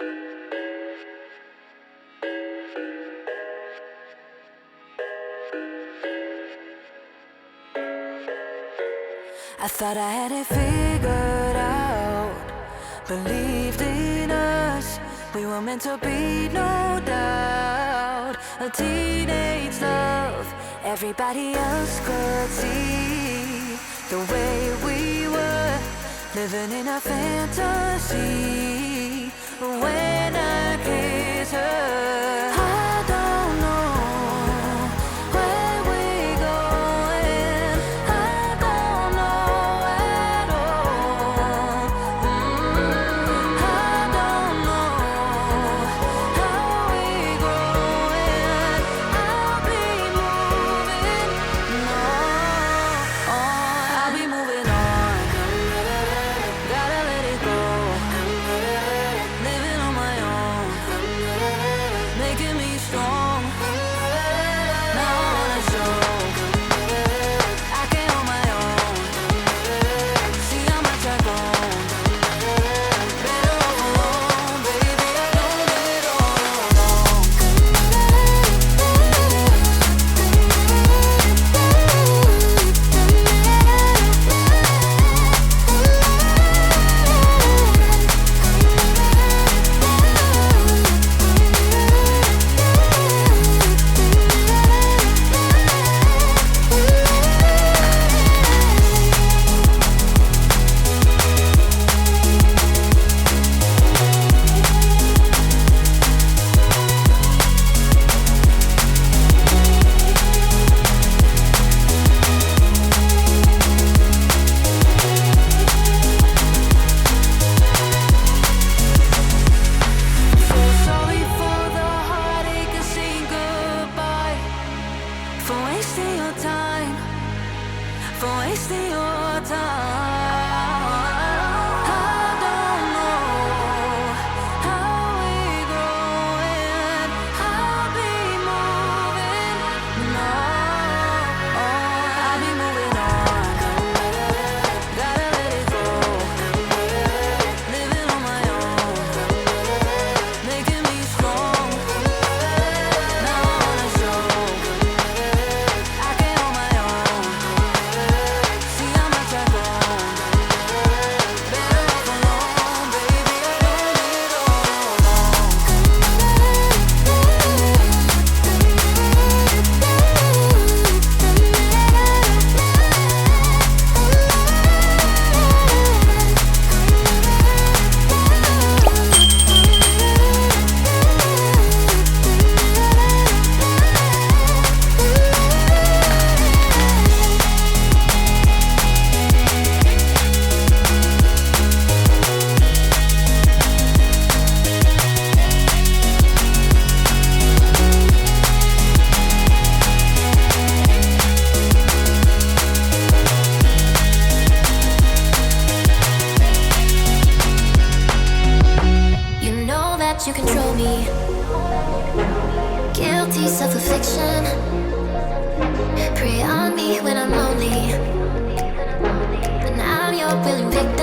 I thought I had it figured out, believed in us, we were meant to be, no doubt. A teenage love, everybody else could see the way we were, living in a fantasy. When I kiss her, I don't know where we're going, I don't know at all. I don't know how we're growing, I'll be moving on, I'll be moving on, gotta let it go, living on my own, making me strong. Now I wanna show I can hold my own. See how much I've grown. Better off alone, baby. I don't live it all alone. So sorry for the heartache and saying goodbye, for wasting your time, for wasting your time. I don't know how we're growing, I'll be moving on, I'll be moving on, gotta let it go, living on my own, making me strong. Now I wanna show I can hold my own. See how much I've grown. Better off alone, baby. I don't live it all alone. You know that you control me. Guilty self-affliction. Prey on me when I'm lonely. And I'm your willing victim.